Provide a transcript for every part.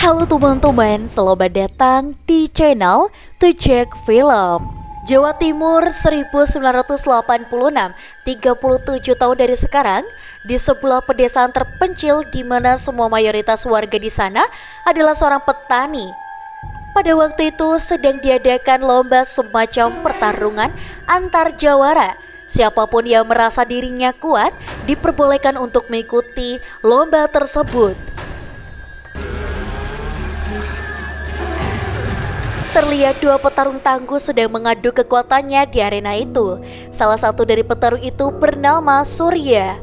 Halo teman-teman, selamat datang di channel To Check Film. Jawa Timur 1986, 37 tahun dari sekarang, di sebuah pedesaan terpencil di mana semua mayoritas warga di sana adalah seorang petani. Pada waktu itu sedang diadakan lomba semacam pertarungan antar jawara. Siapapun yang merasa dirinya kuat diperbolehkan untuk mengikuti lomba tersebut. Terlihat dua petarung tangguh sedang mengadu kekuatannya di arena itu. Salah satu dari petarung itu bernama Surya.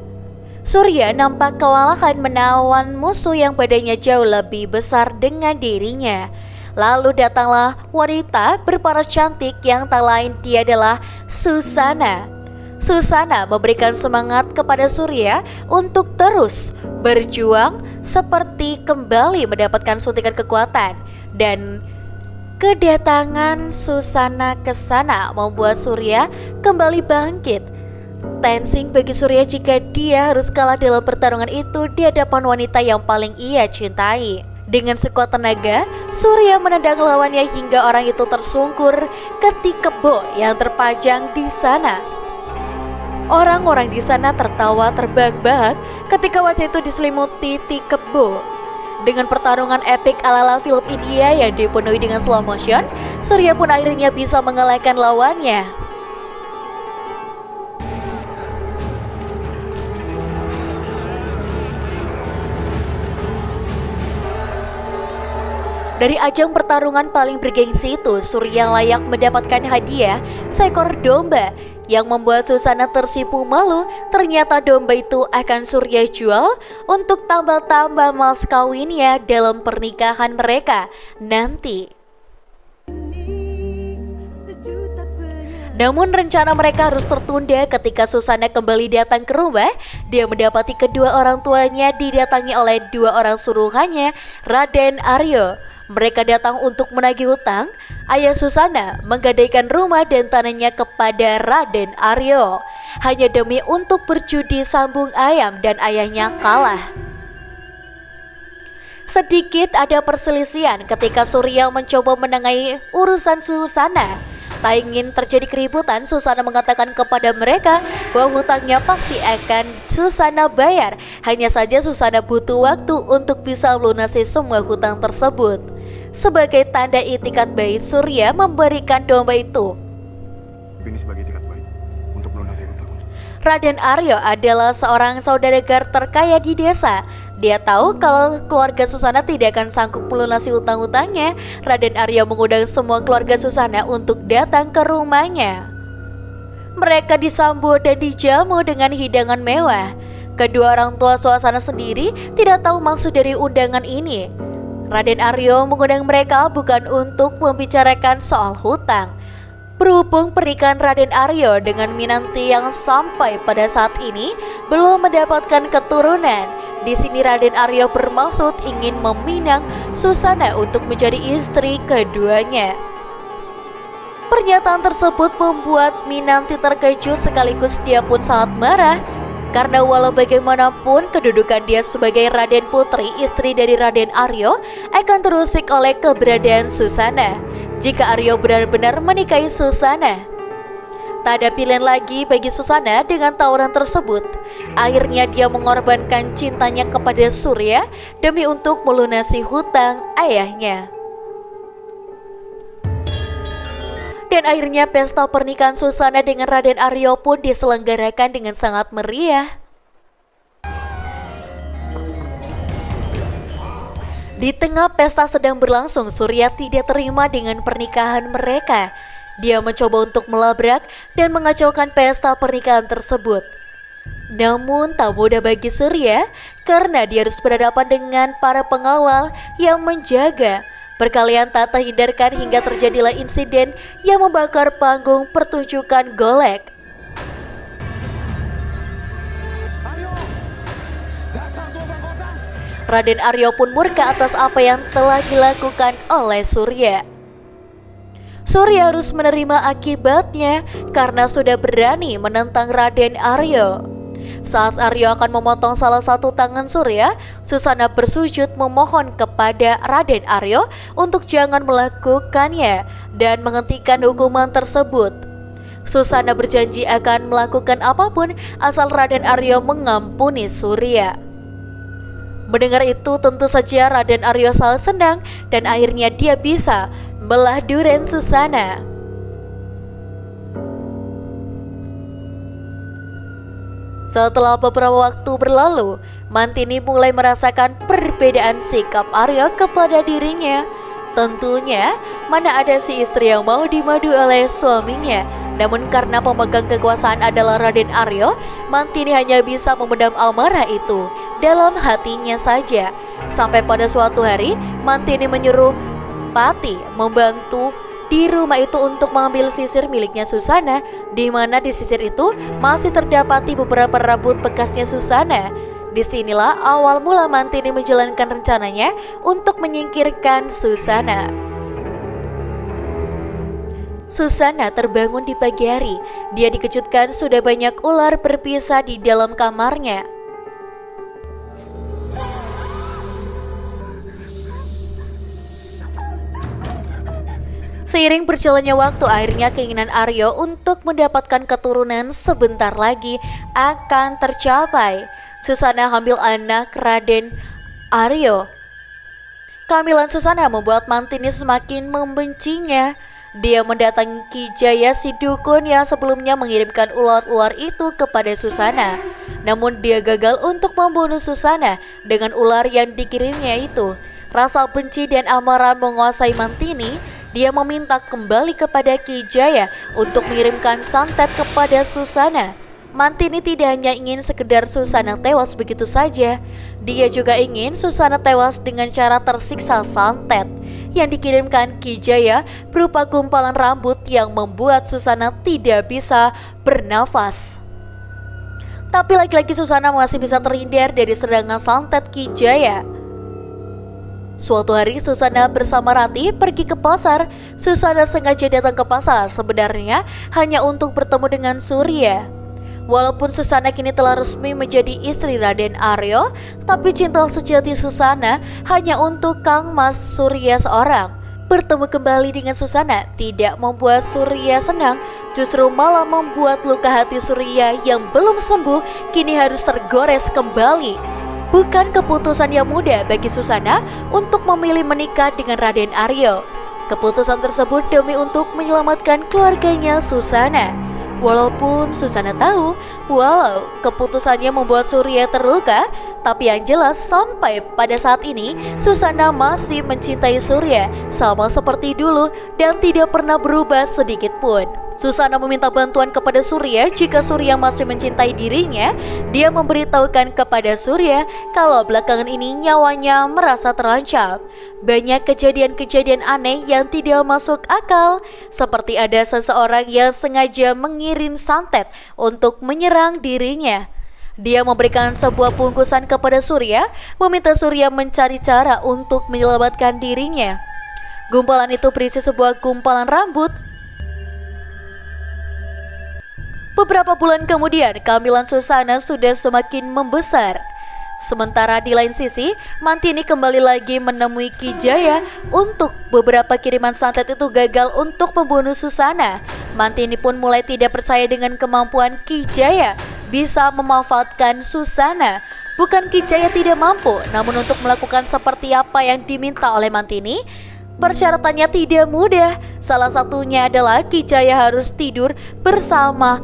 Surya nampak kewalahan menawan musuh yang badannya jauh lebih besar dengan dirinya. Lalu datanglah wanita berparas cantik yang tak lain dia adalah Susana. Susana memberikan semangat kepada Surya untuk terus berjuang seperti kembali mendapatkan suntikan kekuatan. Dan kedatangan Susana ke sana membuat Surya kembali bangkit. Tensing bagi Surya jika dia harus kalah dalam pertarungan itu di hadapan wanita yang paling ia cintai. Dengan sekuat tenaga, Surya menendang lawannya hingga orang itu tersungkur ke kebo yang terpajang di sana. Orang-orang di sana tertawa terbahak-bahak ketika wajah itu diselimuti kebo. Dengan pertarungan epik ala-ala film India yang dipenuhi dengan slow motion, Surya pun akhirnya bisa mengalahkan lawannya. Dari ajang pertarungan paling bergengsi itu, Surya layak mendapatkan hadiah seekor domba. Yang membuat Susana tersipu malu, ternyata domba itu akan Surya jual untuk tambah-tambah mas kawinnya dalam pernikahan mereka nanti. Namun rencana mereka harus tertunda ketika Susana kembali datang ke rumah. Dia mendapati kedua orang tuanya didatangi oleh dua orang suruhannya, Raden Aryo. Mereka datang untuk menagih hutang. Ayah Susana menggadaikan rumah dan tanahnya kepada Raden Aryo hanya demi untuk berjudi sambung ayam, dan ayahnya kalah. Sedikit ada perselisihan ketika Surya mencoba menengahi urusan Susana. Tak ingin terjadi keributan, Susana mengatakan kepada mereka bahwa hutangnya pasti akan Susana bayar. Hanya saja Susana butuh waktu untuk bisa melunasi semua hutang tersebut. Sebagai tanda itikat baik, Surya memberikan domba itu. Ini sebagai itikat baik untuk melunasi hutang. Raden Aryo adalah seorang saudagar terkaya di desa. Dia tahu kalau keluarga Susana tidak akan sanggup melunasi hutang-hutangnya. Raden Aryo mengundang semua keluarga Susana untuk datang ke rumahnya. Mereka disambut dan dijamu dengan hidangan mewah. Kedua orang tua Susana sendiri tidak tahu maksud dari undangan ini. Raden Aryo mengundang mereka bukan untuk membicarakan soal hutang. Berhubung pernikahan Raden Aryo dengan Minanti yang sampai pada saat ini belum mendapatkan keturunan, di sini Raden Aryo bermaksud ingin meminang Susana untuk menjadi istri keduanya. Pernyataan tersebut membuat Minanti terkejut, sekaligus dia pun sangat marah. Karena walau bagaimanapun kedudukan dia sebagai Raden Putri, istri dari Raden Aryo, akan terusik oleh keberadaan Susana jika Aryo benar-benar menikahi Susana. Tak ada pilihan lagi bagi Susana dengan tawaran tersebut. Akhirnya dia mengorbankan cintanya kepada Surya demi untuk melunasi hutang ayahnya. Dan akhirnya pesta pernikahan Susana dengan Raden Aryo pun diselenggarakan dengan sangat meriah. Di tengah pesta sedang berlangsung, Surya tidak terima dengan pernikahan mereka. Dia mencoba untuk melabrak dan mengacaukan pesta pernikahan tersebut. Namun tak mudah bagi Surya karena dia harus berhadapan dengan para pengawal yang menjaga. Perkalian tak terhindarkan hingga terjadilah insiden yang membakar panggung pertunjukan golek. Raden Aryo pun murka atas apa yang telah dilakukan oleh Surya. Surya harus menerima akibatnya karena sudah berani menentang Raden Aryo. Saat Aryo akan memotong salah satu tangan Surya, Susana bersujud memohon kepada Raden Aryo untuk jangan melakukannya dan menghentikan hukuman tersebut. Susana berjanji akan melakukan apapun asal Raden Aryo mengampuni Surya. Mendengar itu tentu saja Raden Aryo sangat senang dan akhirnya dia bisa belah durian Susana. Setelah beberapa waktu berlalu, Mantini mulai merasakan perbedaan sikap Aryo kepada dirinya. Tentunya, mana ada si istri yang mau dimadu oleh suaminya. Namun karena pemegang kekuasaan adalah Raden Aryo, Mantini hanya bisa memendam amarah itu dalam hatinya saja. Sampai pada suatu hari, Mantini menyuruh Pati membantu di rumah itu untuk mengambil sisir miliknya Susana, di mana di sisir itu masih terdapati beberapa rambut bekasnya Susana. Disinilah awal mula Mantini menjalankan rencananya untuk menyingkirkan Susana. Susana terbangun di pagi hari. Dia dikejutkan sudah banyak ular berpisah di dalam kamarnya. Seiring berjalannya waktu, akhirnya keinginan Aryo untuk mendapatkan keturunan sebentar lagi akan tercapai. Susana hamil anak Raden Aryo. Kehamilan Susana membuat Mantini semakin membencinya. Dia mendatangi Ki Jaya si dukun yang sebelumnya mengirimkan ular-ular itu kepada Susana. Namun dia gagal untuk membunuh Susana dengan ular yang dikirimnya itu. Rasa benci dan amarah menguasai Mantini. Dia meminta kembali kepada Ki Jaya untuk mengirimkan santet kepada Susana. Mantini tidak hanya ingin sekedar Susana tewas begitu saja. Dia juga ingin Susana tewas dengan cara tersiksa santet yang dikirimkan Ki Jaya berupa gumpalan rambut yang membuat Susana tidak bisa bernafas. Tapi lagi-lagi Susana masih bisa terhindar dari serangan santet Ki Jaya. Suatu hari Susana bersama Rati pergi ke pasar. Susana sengaja datang ke pasar sebenarnya hanya untuk bertemu dengan Surya. Walaupun Susana kini telah resmi menjadi istri Raden Aryo, tapi cinta sejati Susana hanya untuk Kang Mas Surya seorang. Bertemu kembali dengan Susana tidak membuat Surya senang, justru malah membuat luka hati Surya yang belum sembuh kini harus tergores kembali. Bukan keputusan yang mudah bagi Susana untuk memilih menikah dengan Raden Aryo. Keputusan tersebut demi untuk menyelamatkan keluarganya Susana. Walaupun Susana tahu walau keputusannya membuat Surya terluka, tapi yang jelas sampai pada saat ini Susana masih mencintai Surya sama seperti dulu dan tidak pernah berubah sedikit pun. Susana meminta bantuan kepada Surya. Jika Surya masih mencintai dirinya, dia memberitahukan kepada Surya kalau belakangan ini nyawanya merasa terancam. Banyak kejadian-kejadian aneh yang tidak masuk akal, seperti ada seseorang yang sengaja mengirim santet untuk menyerang dirinya. Dia memberikan sebuah bungkusan kepada Surya, meminta Surya mencari cara untuk menyelamatkan dirinya. Gumpalan itu berisi sebuah gumpalan rambut. Beberapa bulan kemudian, kehamilan Susana sudah semakin membesar. Sementara di lain sisi, Mantini kembali lagi menemui Ki Jaya untuk beberapa kiriman santet itu gagal untuk membunuh Susana. Mantini pun mulai tidak percaya dengan kemampuan Ki Jaya bisa memanfaatkan Susana. Bukan Ki Jaya tidak mampu, namun untuk melakukan seperti apa yang diminta oleh Mantini, persyaratannya tidak mudah. Salah satunya adalah Ki Jaya harus tidur bersama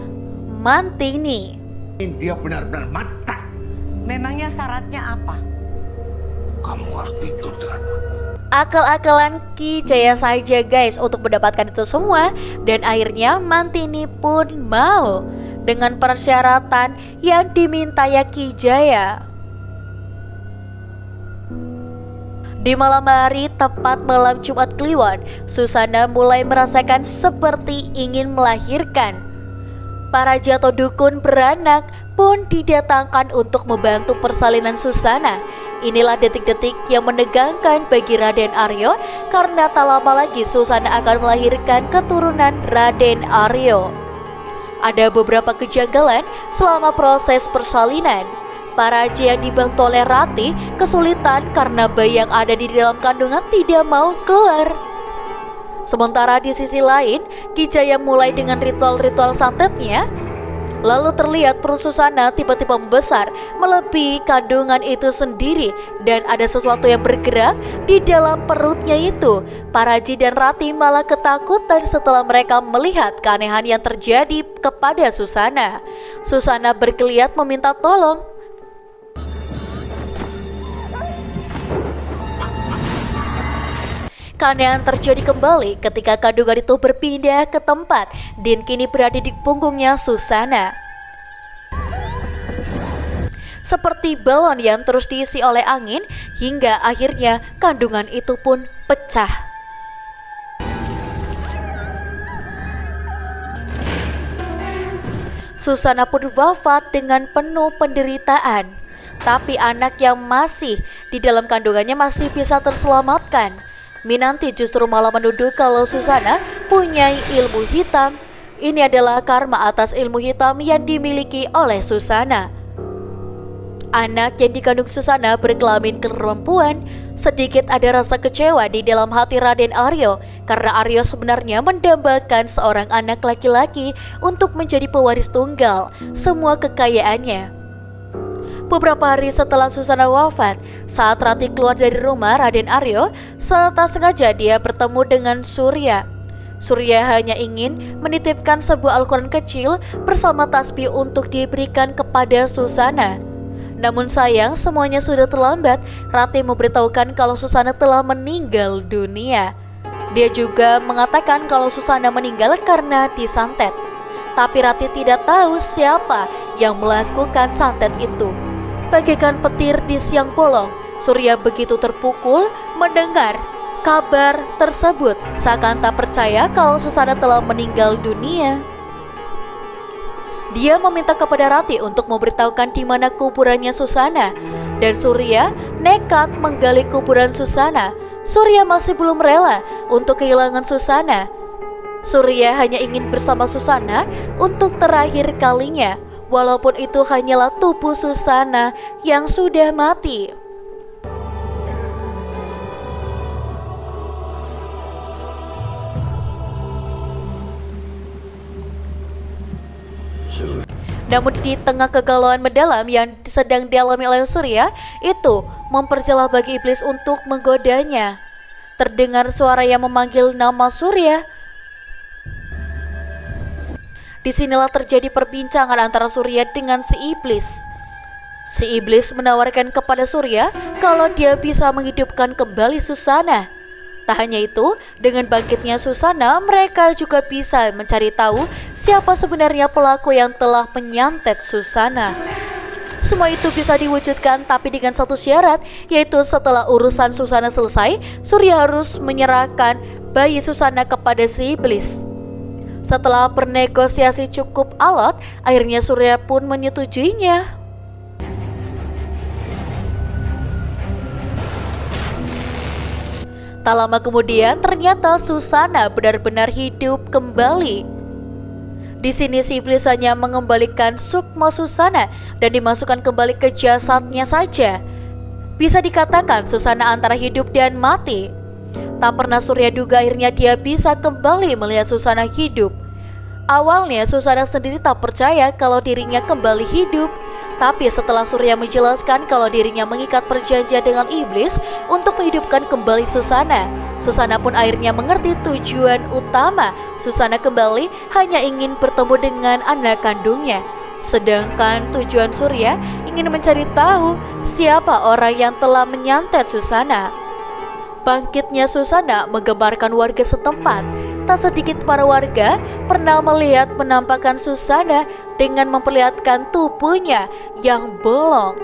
Mantini. Dia benar-benar mata. Memangnya syaratnya apa? Kamu harus tidur dengan Akal-akalan Ki Jaya saja guys untuk mendapatkan itu semua. Dan akhirnya Mantini pun mau dengan persyaratan yang diminta ya Ki Jaya. Di malam hari, tepat malam Jumat Kliwon, Susana mulai merasakan seperti ingin melahirkan. Para jatuh dukun beranak pun didatangkan untuk membantu persalinan Susana. Inilah detik-detik yang menegangkan bagi Raden Aryo, karena tak lama lagi Susana akan melahirkan keturunan Raden Aryo. Ada beberapa kejanggalan selama proses persalinan. Paraji yang dibantu oleh Rati kesulitan karena bayi yang ada di dalam kandungan tidak mau keluar. Sementara di sisi lain, Ki Jaya mulai dengan ritual-ritual santetnya. Lalu terlihat perut Susana tiba-tiba membesar melebihi kandungan itu sendiri dan ada sesuatu yang bergerak di dalam perutnya itu. Paraji dan Rati malah ketakutan setelah mereka melihat keanehan yang terjadi kepada Susana. Susana bergeliat meminta tolong. Keanehan terjadi kembali ketika kandungan itu berpindah ke tempat dan kini berada di punggungnya Susana. Seperti balon yang terus diisi oleh angin hingga akhirnya kandungan itu pun pecah. Susana pun wafat dengan penuh penderitaan. Tapi anak yang masih di dalam kandungannya masih bisa terselamatkan. Minanti justru malah menuduh kalau Susana punya ilmu hitam. Ini adalah karma atas ilmu hitam yang dimiliki oleh Susana. Anak yang dikandung Susana berkelamin perempuan. Sedikit ada rasa kecewa di dalam hati Raden Aryo karena Aryo sebenarnya mendambakan seorang anak laki-laki untuk menjadi pewaris tunggal semua kekayaannya. Beberapa hari setelah Susana wafat, saat Rati keluar dari rumah Raden Aryo, tak sengaja dia bertemu dengan Surya. Surya hanya ingin menitipkan sebuah Al-Quran kecil bersama tasbih untuk diberikan kepada Susana. Namun sayang, semuanya sudah terlambat. Rati memberitahukan kalau Susana telah meninggal dunia. Dia juga mengatakan kalau Susana meninggal karena disantet. Tapi Rati tidak tahu siapa yang melakukan santet itu. Bagaikan petir di siang bolong, Surya begitu terpukul mendengar kabar tersebut, seakan tak percaya kalau Susana telah meninggal dunia. Dia meminta kepada Rati untuk memberitahukan di mana kuburannya Susana, dan Surya nekat menggali kuburan Susana. Surya masih belum rela untuk kehilangan Susana. Surya hanya ingin bersama Susana untuk terakhir kalinya. Walaupun itu hanyalah tubuh Susana yang sudah mati. Namun di tengah kegalauan mendalam yang sedang dialami oleh Surya, itu memperjelas bagi iblis untuk menggodanya. Terdengar suara yang memanggil nama Surya. Disinilah terjadi perbincangan antara Surya dengan si iblis. Si iblis menawarkan kepada Surya kalau dia bisa menghidupkan kembali Susana. Tak hanya itu, dengan bangkitnya Susana, mereka juga bisa mencari tahu siapa sebenarnya pelaku yang telah menyantet Susana. Semua itu bisa diwujudkan tapi dengan satu syarat, yaitu setelah urusan Susana selesai, Surya harus menyerahkan bayi Susana kepada si iblis. Setelah bernegosiasi cukup alot, akhirnya Surya pun menyetujuinya. Tak lama kemudian, ternyata Susana benar-benar hidup kembali. Di sini si iblis hanya mengembalikan sukma Susana dan dimasukkan kembali ke jasadnya saja. Bisa dikatakan Susana antara hidup dan mati. Tak pernah Surya duga akhirnya dia bisa kembali melihat Susana hidup. Awalnya Susana sendiri tak percaya kalau dirinya kembali hidup. Tapi setelah Surya menjelaskan kalau dirinya mengikat perjanjian dengan iblis untuk menghidupkan kembali Susana, Susana pun akhirnya mengerti tujuan utama Susana kembali hanya ingin bertemu dengan anak kandungnya. Sedangkan tujuan Surya ingin mencari tahu siapa orang yang telah menyantet Susana. Bangkitnya Susana menggemparkan warga setempat. Tak sedikit para warga pernah melihat penampakan Susana dengan memperlihatkan tubuhnya yang bolong.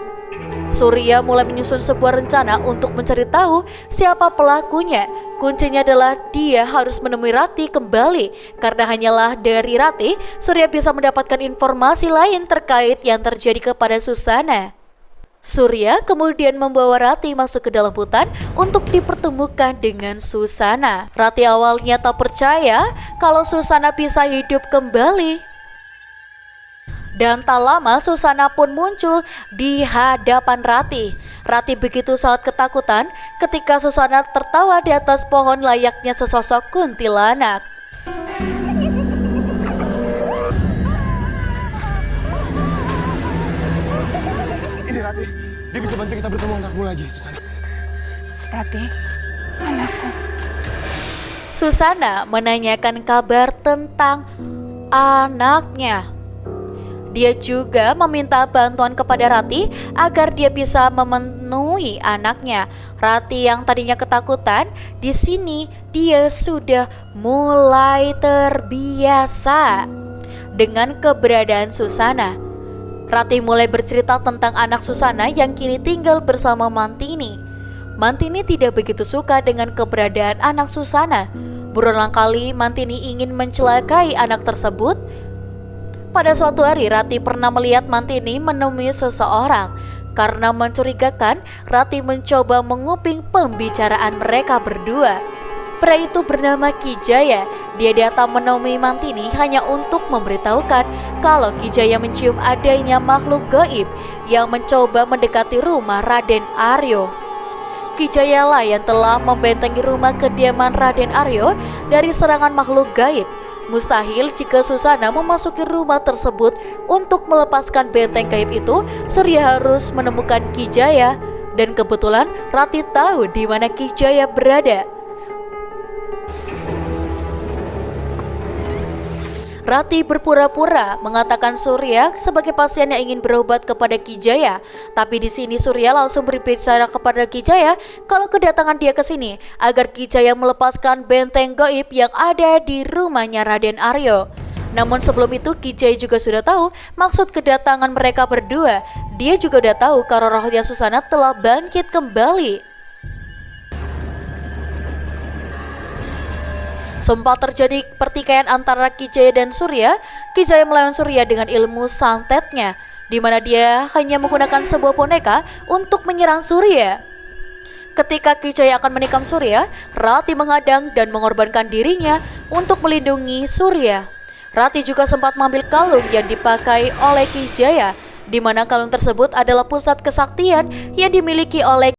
Surya mulai menyusun sebuah rencana untuk mencari tahu siapa pelakunya. Kuncinya adalah dia harus menemui Rati kembali, karena hanyalah dari Rati Surya bisa mendapatkan informasi lain terkait yang terjadi kepada Susana. Surya kemudian membawa Rati masuk ke dalam hutan untuk dipertemukan dengan Susana. Rati awalnya tak percaya kalau Susana bisa hidup kembali. Dan tak lama Susana pun muncul di hadapan Rati. Rati begitu sangat ketakutan ketika Susana tertawa di atas pohon layaknya sesosok kuntilanak. Ini Rati, dia bisa bantu kita bertemu anakmu lagi, Susana. Rati, anakku. Susana menanyakan kabar tentang anaknya. Dia juga meminta bantuan kepada Rati agar dia bisa memenuhi anaknya. Rati yang tadinya ketakutan, di sini dia sudah mulai terbiasa dengan keberadaan Susana. Rati mulai bercerita tentang anak Susana yang kini tinggal bersama Mantini. Mantini tidak begitu suka dengan keberadaan anak Susana. Berulang kali Mantini ingin mencelakai anak tersebut. Pada suatu hari Rati pernah melihat Mantini menemui seseorang. Karena mencurigakan, Rati mencoba menguping pembicaraan mereka berdua. Pria itu bernama Kijaya. Dia datang menemui Mantini hanya untuk memberitahukan kalau Kijaya mencium adanya makhluk gaib yang mencoba mendekati rumah Raden Aryo. Kijaya lah yang telah membentengi rumah kediaman Raden Aryo dari serangan makhluk gaib. Mustahil jika Susana memasuki rumah tersebut untuk melepaskan benteng gaib itu, Surya harus menemukan Kijaya. Dan kebetulan Rati tahu di mana Kijaya berada. Rati berpura-pura mengatakan Surya sebagai pasien yang ingin berobat kepada Kijaya. Tapi di sini Surya langsung berbicara kepada Kijaya kalau kedatangan dia ke sini agar Kijaya melepaskan benteng gaib yang ada di rumahnya Raden Aryo. Namun sebelum itu Kijaya juga sudah tahu maksud kedatangan mereka berdua. Dia juga udah tahu kalau rohnya Susana telah bangkit kembali. Sempat terjadi pertikaian antara Kijaya dan Surya. Kijaya melawan Surya dengan ilmu santetnya, di mana dia hanya menggunakan sebuah boneka untuk menyerang Surya. Ketika Kijaya akan menikam Surya, Rati menghadang dan mengorbankan dirinya untuk melindungi Surya. Rati juga sempat mengambil kalung yang dipakai oleh Kijaya, di mana kalung tersebut adalah pusat kesaktian yang dimiliki oleh